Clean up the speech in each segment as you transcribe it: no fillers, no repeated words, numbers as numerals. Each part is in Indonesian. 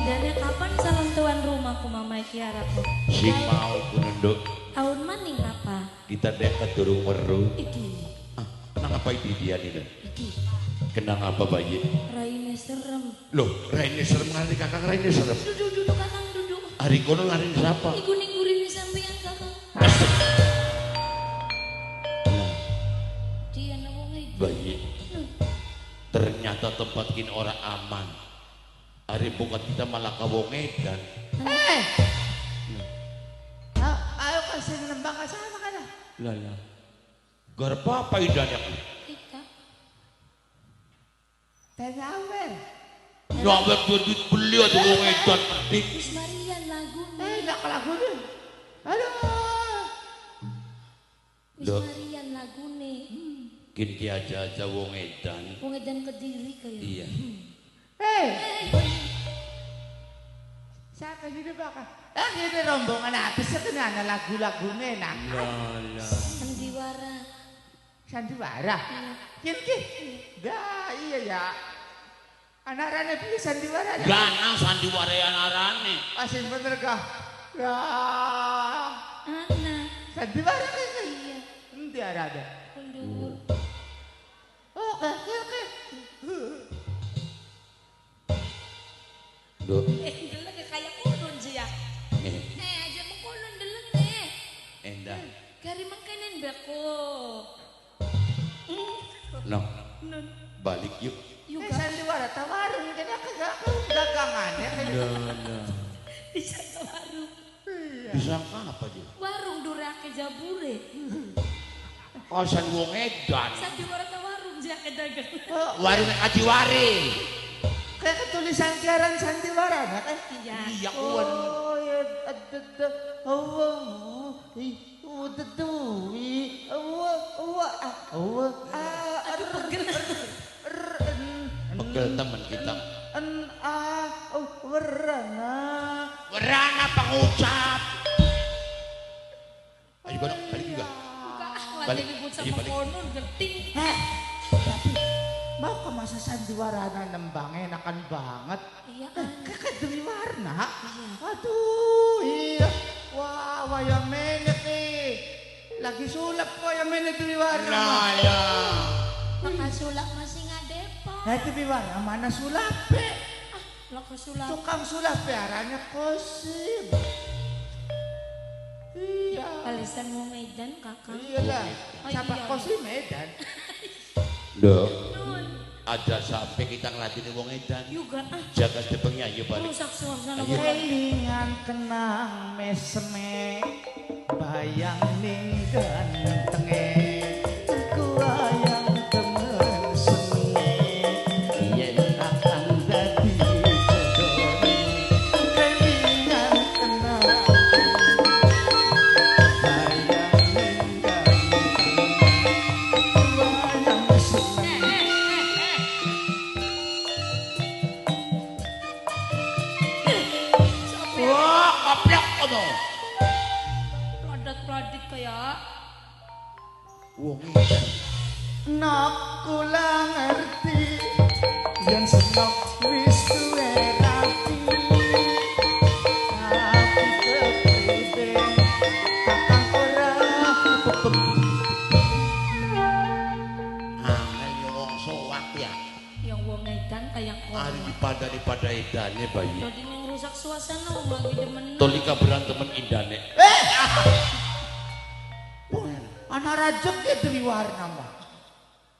Dari kapan calon tuan rumah ku Mama Kiara ku? Si mau kununduk. Tahun maning apa? Kita deket durung weru. Iki. Kenang apa ini dia nih? Iki. Kenang apa bayi? Raine serem. Loh, Raine serem ngerti kakak Raine serem. Duduk kakang duduk. Hari kono ngarin siapa? Iku ning gurine sampean kakang. Nah, Dia wong iki. bayi. Ternyata tempat kini orang aman. Hari bukan kita malah kawongedan. Ayo kasih nembang ke sana kan? Lah. Gar apa idanya ku? Kita. Tanya Awer. Ya awet duit beli aja wongedan. Wis Marian lagune. Enak lagu nih. Aduh. Wis Loh. Marian lagune. Kini ki aja wong edan. Wong edan Kediri kaya. Iya. Siapa di belakang? Ini rombongan habis kena ada lagu-lagunya enak. Sandiwara. Sandiwara. Iya. Kini. Iya ya. Anak-anaknya pilih sandiwara. Ganang sandiwara anarane. Asin bener kah? Ya. Anak. Sandiwara kan? Iya. Nanti ada. Kundur. Oke. Duh. Deleng kayak ulun sih ya. Aja mengulun deleng nih. Endah. Kari mangkanen bako. Noh, Nun. balik yuk. Juga Sandiwara tawarin jadi aku dagangannya. bisa ke warung. Disangka apa dia? Warung durake jabure. Kawasan wong edan. Sandiwara ta warung jake dagang. Warung kajiwari. Kayak ketulisan siaran sandiwara kan? Iya. Iya kuan. Oh ya, Aduh pegel. Pegel teman kita. Werana pengucap. Ayo kono, balik juga. Buka Balik. wajah ibu Iya, sama balik. konon geting. Mau ke masa sandiwara nembang enakan banget. Iya. Kakak demi warna. Iya. Aduh, iya. Wah, yang menet nih. Lagi sulap ko yang menet demi warna. ya. Maka sulap masih ngadepa. Nah, demi warna mana sulap? Laka sulap. Tukang sulap arahnya Kosim. Iya. Alisan mau Medan kakak. Iyalah. Oh, Siapa iya. Kosim Medan? Duh. Nun. Ada sampai kita ngelatih wong edan. Juga Jaga depengnya ayo balik. rusak suasana Ayo. Kelingan kenang mesme bayang ning gantenge kuayang temen seni yen akan dadi jodohmu kelingan kenang bayang ning gantenge kuayang seni. Wah, koplok kono. Produk-produk kayak Wong edan. Nok kula ngerti yen senok wis duwe rapi tapi kepribe kakang ora bebek Angel yo wong sowan ya. yang wong edan kayak Ari kono. daripada edane bayi. Jadi yang rusak suasana wong lagi demen. Tolika berantemen indane. ana rajek ya dewi warna mah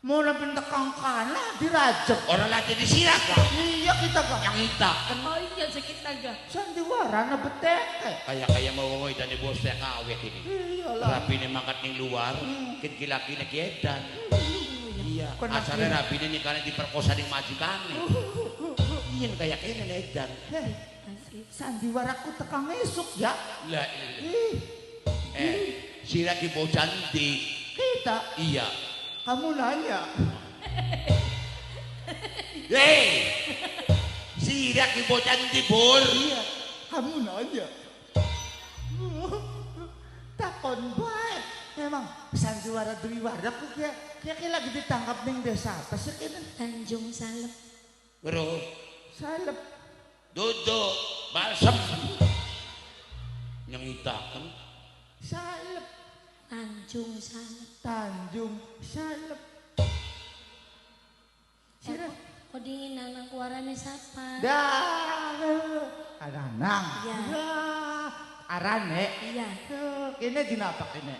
mau nampin tekang kana dirajek Orang lagi disirak lah. iya kita kok Yang ita. Oh iya sakit naga. sandiwara na beteke Kayak mau ngomong idane bos teh kawet ini. iyalah Rapi ini mangkat ning luar, kin kilaki nek edan. Iya, Kenapa? asale rapi ini nikane diperkosa ning majikane. Iya kayak kene nek edan. sandiwaraku tekang esuk ya Lah sira ki bau cantik. kita Iya. kamu nanya Hei. Sira ki bau cantik bor. iya kamu nanya takon bae emang sandiwara dewi warna ku kayak lagi ditangkap ning desa atas ya kene Tanjung Salep. Bro, salep Duduk, balsam. Nyengitakan. Salep. Tanjung sana. Tanjung Salep. Sira. Kok dingin anak warane siapa? Dah. Aranang. Iya. Arane. Iya. Kene dinapak kene.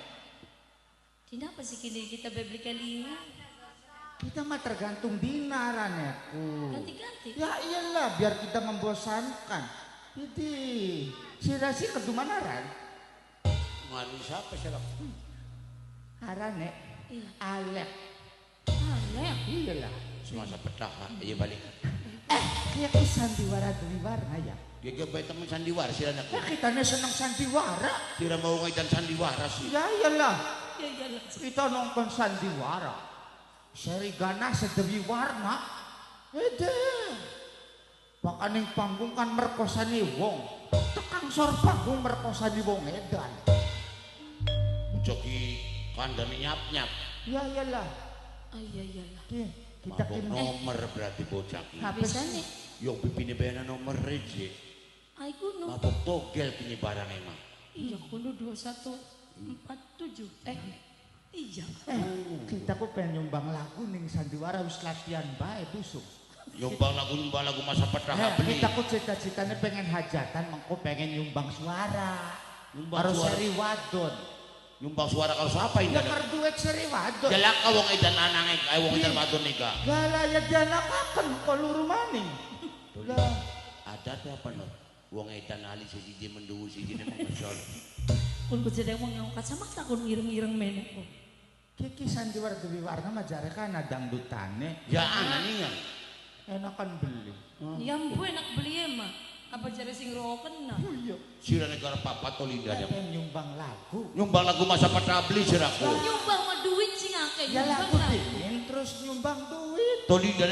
Kenapa sih kini kita beli kelinga? Kita mah tergantung dina arane aku. Ganti-ganti. Ya iyalah biar kita membosankan. Jadi sira-sira keduman aran. Ngani siapa sih? Arane. Iya. Alek. Aneh. Iyalah. Semasa petaha, iya balik. Kayak ke sandiwara warna ya. Dia baik teman sandiwara sih anakku. Ya kita senang sandiwara. Tidak mau ngaitan sandiwara sih. Ya iyalah. Ya iyalah. Kita nonton sandiwara. Seri Gana sedewi warna. Ede. Bakaning panggung kan merkosani wong. Tekang sor panggung merkosani wong edan. Joki kandang nyap-nyap. Ya iyalah. Oh iya iyalah. Kita Mabok kini nomor berarti bocah ki. Bisa nih. Yung pipini bena nomor reje. Ay kuno. Mabok togel kini barang emang. Iya kuno 2147. Iya. kita kok pengen nyumbang lagu ning sandiwara wis latihan bae busuk. Nyumbang lagu masa petaha beli. Kita kok cita-citanya pengen hajatan, mengko pengen nyumbang suara. Nyumbang Harus suara. seri wadon. Nyumbang suara kalau siapa ini? Ya duet seri wadon. Jalak ka wong edan anange, ay wong edan wadon nika. Galaya dianakaken koluru maning. Lah, Ada tuh apa no? Wong edan ali siji menduwu siji nemang kesol. Kun ko jadi mau ngangkat sama takun ireng-ireng menek ko. kiki sandiwara dewi warna majare kan dangdutane. Ya anak ningan. Enakan beli. Yang bu enak beli emang. Apa cari sing roken na? Oh iya. Sira negara papa to linda dia. Pengen nyumbang lagu. Nyumbang lagu masa petaha beli siraku. Nyumbang mah duit sing akeh. Ya lagu Nyumbang lah. bikin terus nyumbang duit. To linda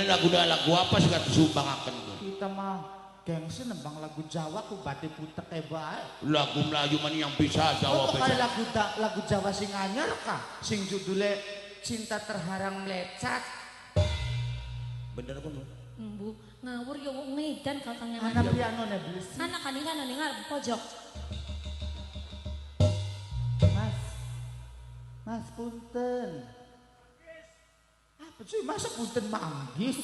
lagu apa sih kata sumbangaken ku. Kita mah gengsi nembang lagu Jawa ku batik putek bae. Lagu Melayu man yang bisa Jawa Oh, kayak bisa. lagu Jawa sing anyar kah? Sing judulnya Cinta Terharang Melecat. Bener pun. Bu, ngawur ya wong Medan katanya. Anak piano nih beli. Anak kan nih ngarep pojok. Mas punten. Apa sih masa punten manggis?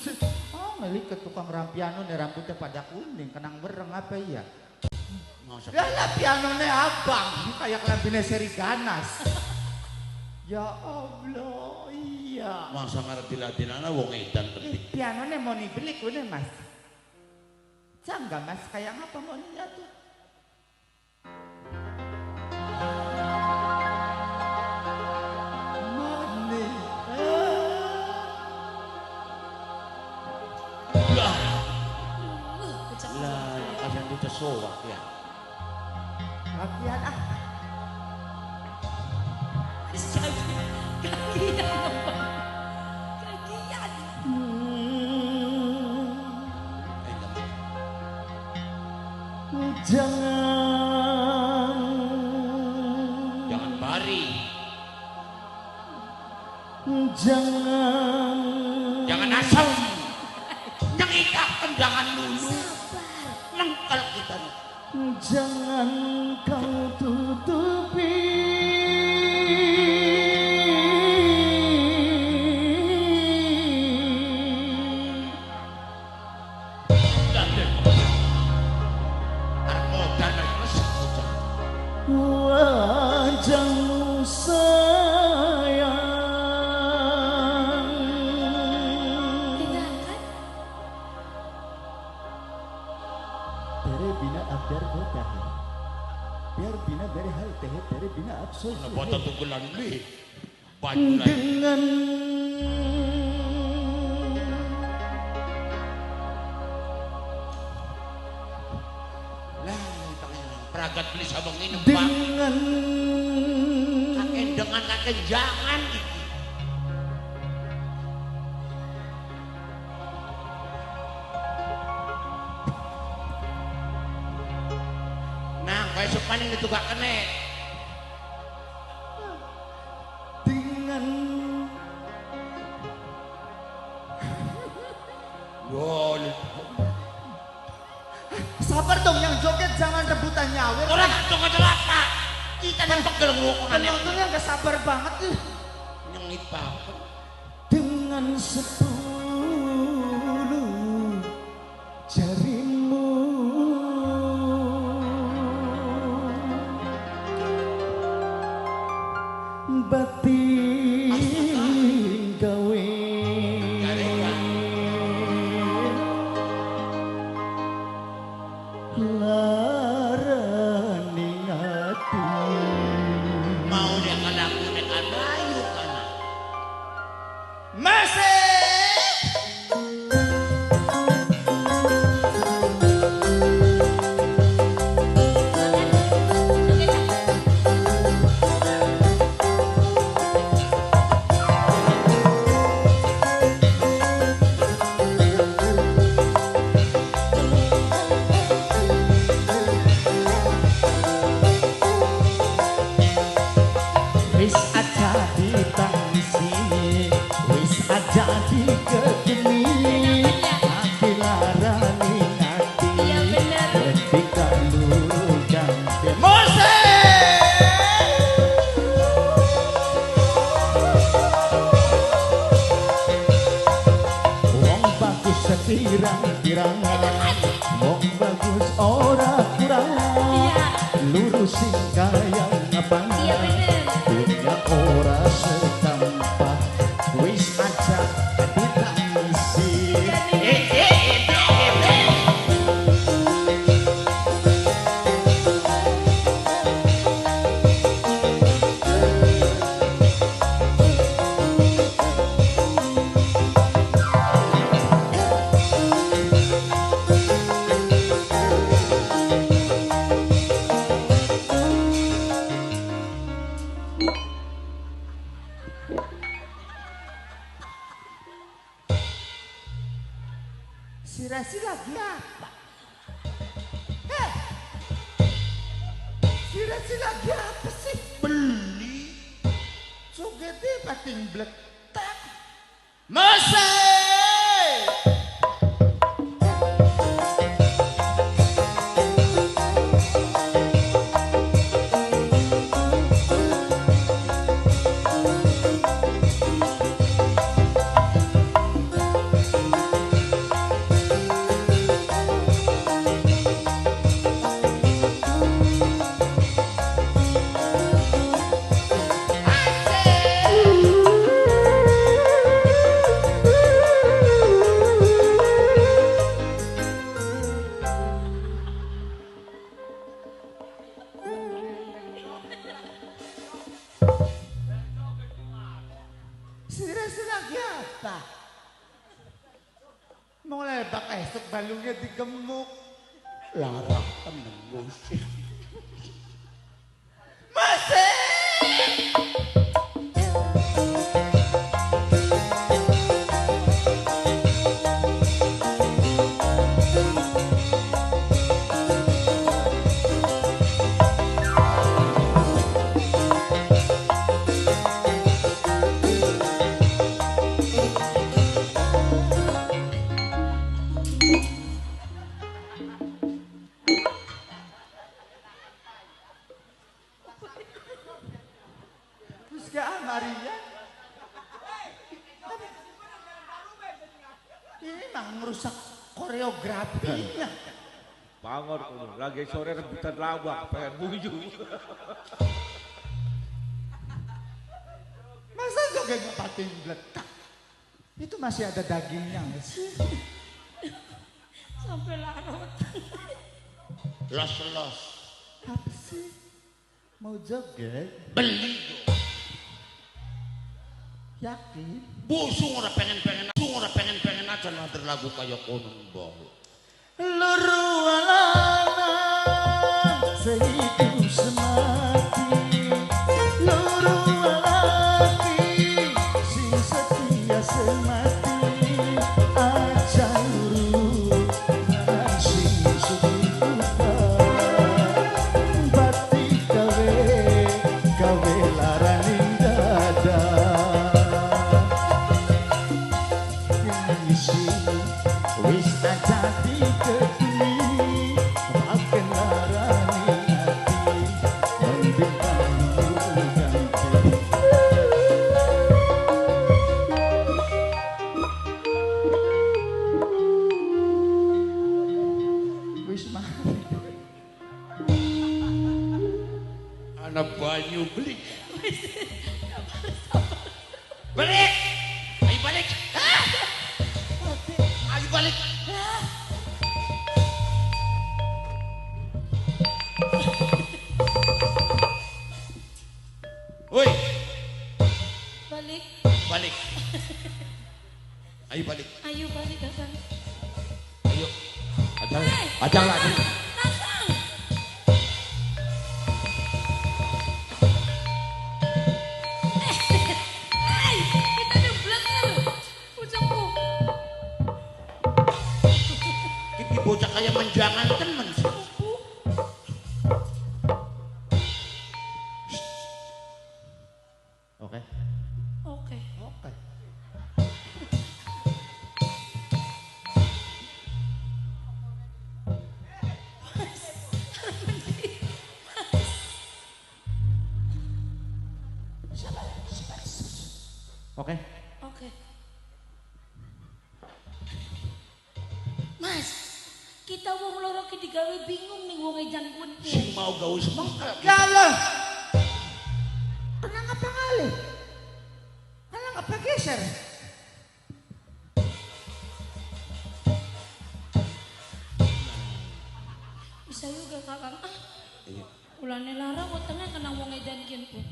Oh ngelik ke tukang piano nih rambutnya pada kuning, kenang bereng apa ya? Ya lah piano nih abang, kayak lampinnya seri ganas. Ya Allah, iya. Masa ngerti latinana wong edan ketik. Piano nih mau dibeli nih mas. Canggah mas, kayak apa mau ninya tuh? Money. Lah, Kecak. kasihan dia sowak ya. Latihan ah. Kagian. Kagian. Jangan bari. Jangan asal. Nyengitakan jangan dulu. Nengkal kita. Jangan kau tutupi wajahmu sayang. Tinggalkan. Tere bina abdar kota hai, biar bina dari hal teh, tere bina absul. Bota tunggulan li. Baju lagi. Dengan Lah, peragat beli sabang ini bang. dengan Kakek dengan kakek jangan. Nah, kayak sepaning itu gak kene. dengan Gol. Sabar dong, yang joget jangan rebutan nyawir. Orang joget apa? Kita yang pegel ngomongannya. Penontonnya gak sabar banget nih. Nyengit banget. Dengan 10 jarimu batin gawe laraning ati. Mau dia kadaku nek anayu kana. Masih. Wis aja ditangisi, wis aja diketemi, ati larani ati, Iya, bener. ketika luru ganti. Wong bagus sekirang-kirangan, wong bagus ora kurangan, Iya. lurusin kaya ngapangan. Iya bener. Dunia ora setampak, wis aja ditangisi. Si Resi lagi apa? Si Resi lagi apa sih? Beli. Jogetnya pating bletak. Masih. Si Resi lagi apa? Mulai bak esok balungnya digemuk. Larang temen musik. Masih. Terus gak Maria? Ini mah merusak koreografinya. Pangor kuno, lagi sore rebutan lawak, pengen buju. Masa jogetnya pating bletak? Itu masih ada dagingnya nggak sih? Sampai larut. Los-los. Apa sih? Mau joget? Beli. Yakin? Busung ora pengen-pengen aja nader lagu kaya kono mbah. Luru alana sehidup semati, luru alati sing setia semati, aja luru nang sing suka bati gawe laraning dada. Wis aja diketuni, Karena banyu beli. Balik! Ayo balik! Ayo balik! Woi! Balik. Balik! Ayo balik! Ayo balik Kakang. Ayo! Ajang lagi! Kakang. Hey, kita udah blenger. Pucungku. Kita bocah kayak menjangan temen sih. Oke. Oke. Oke. Oke. Oke. Mas, kita wong loro ki digawe bingung nih wong ejan kunti. Si mau gaul semangka. Galah. Kenang apa kali? Kenang apa geser? Bisa juga Kakang. Ah, Iya. ulane larang kok tengah kena wong edan kian pun.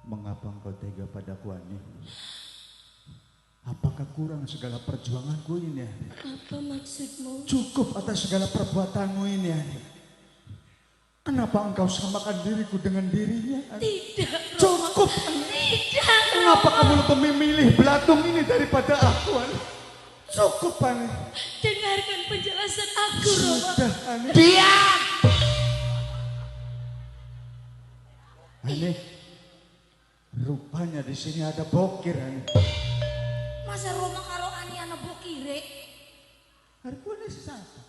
Mengapa engkau tega padaku, Ani? Apakah kurang segala perjuanganku ini, Ani? Apa maksudmu? Cukup atas segala perbuatanmu ini, Ani. Kenapa engkau samakan diriku dengan dirinya, Ani? Tidak. Cukup, Ani. Tidak. Kenapa kamu lebih memilih belatung ini daripada aku, Ani? Cukup, Ani. Dengarkan penjelasan aku, Roma. Sudah, Ani. Diam! Ani, rupanya di sini ada bokir, Ani. Masa Roma karo ani anak bokire? Aku ini siapa?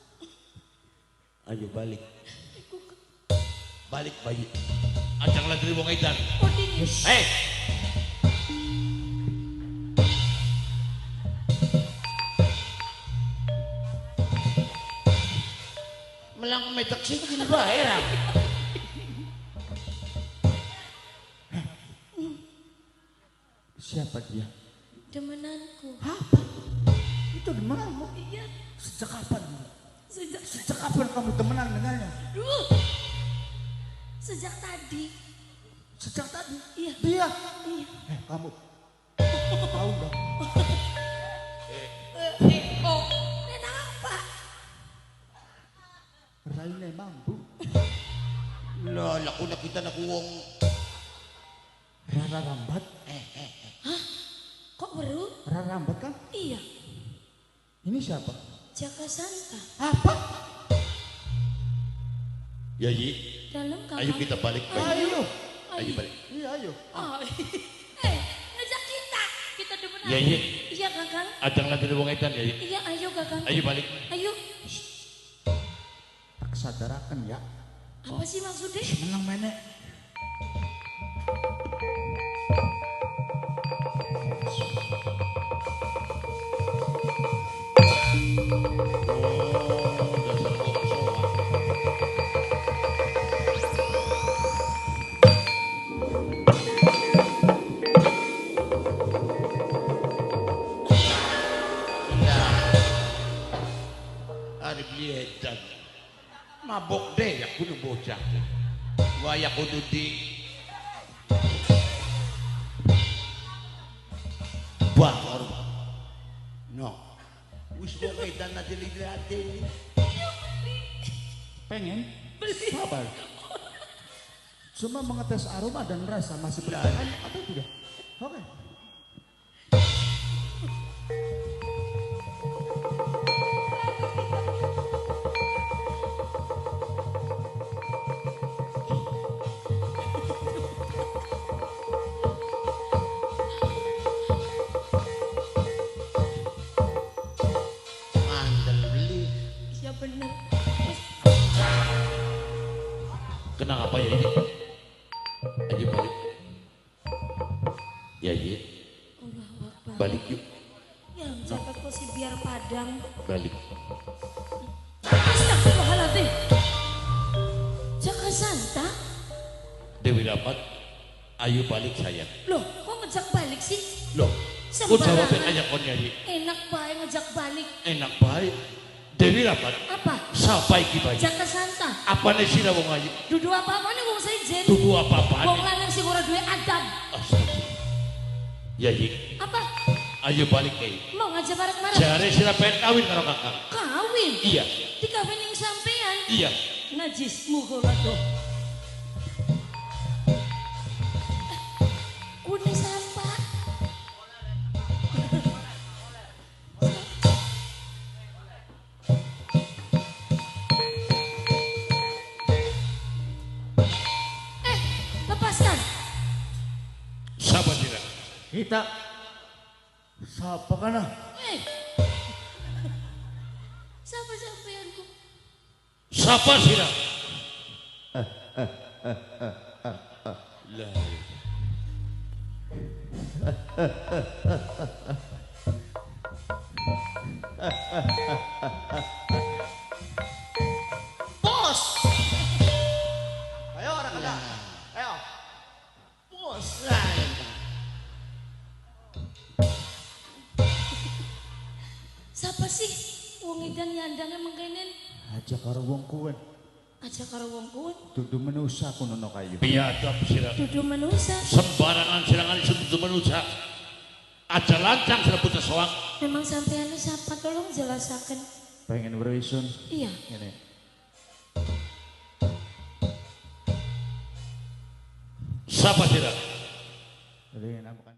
Ayo balik. Balik bayi. Ajang lagi wong edan. Oh dingin. Hei! Melang metak sih begini bae ra. Siapa dia? Demenanku. Apa? Itu demenanmu? Iya. Sejak kapan? Sejak Sejak kapan kamu temenan dengannya? Sejak tadi. Sejak tadi? Iya. Dia? Iya. Kamu tahu dong? Oh, kenapa? Raine mampu. Lah, laku na kita nakuwong. Rara rambat. Kok baru? Rara rambat kan? Iya. Ini siapa? Jaka Santa. Apa? Ya Yi, Dalam Kakang. ayo kita balik bayi. Ayo. Ayo balik. Iya ayo. Oh, ngajak kita. Kita demenan. Ya Yi, Iya Kakang. ajang lagi wong edan ya Yi. Iya ayo Kakang. Ayo balik. Ayo. Tak sadarakan ya. Apa sih maksudnya? Menang menek. Dasar wong sowan. Ari beli edan. Mabok deh ya kudu bocah. Waya kudu di bakar. No. Wis wong edan na dili-dili. Pengen? Sabar. Cuma mengetes aroma dan rasa masih bertahan atau tidak? Oke. Mandel beli. Iya bener. Kenapa ya ini? Ayo balik. Ya Yi, Allahu Akbar. balik yuk. Yang jaga kok si biar padang. Balik. Mas Dewi dapat, ayo balik sayang. Loh, kok ngejak balik sih? Loh, ku Sembarangan. jawabin aja kon nyanyi. Enak bae ngejak balik. Enak baik. Dewi dapat, Apa? sampai kibai. Jaka santa. Apa nih sih wong ayu? Dudu apa-apa nih wong sejen. Tubuh apa-apa Wong nih? lanang sing ora duwe adab. Astaga. Ya Yik, Apa? ayo balik Kei. Mau ngajak bareng-bareng? Jare sira pengen kawin karo kakak. Kawin. Iya, Dikawin yang sampean. iya. Najismu kolato. Kuning sampah. Lepaskan. Sabar sira. Kita siapa kana? Siapa sampeanku? Sabar sira. Lah. Bos. Ayo orang kada. Ayo. Bos. Siapa sih? Wong edan nyandang emang kenen. Aja karo wong kuwen. Aja karo wong kuwi. Dudu menusa ku nono kayu. Biadab sira. Dudu manusia. Sembarangan sirangan itu manusia. Aja lancang sira putus soang. Memang sampean siapa? Tolong jelasaken. Pengen berwisun. Iya. Ngene. Sabar sira. Jadi enak bukan.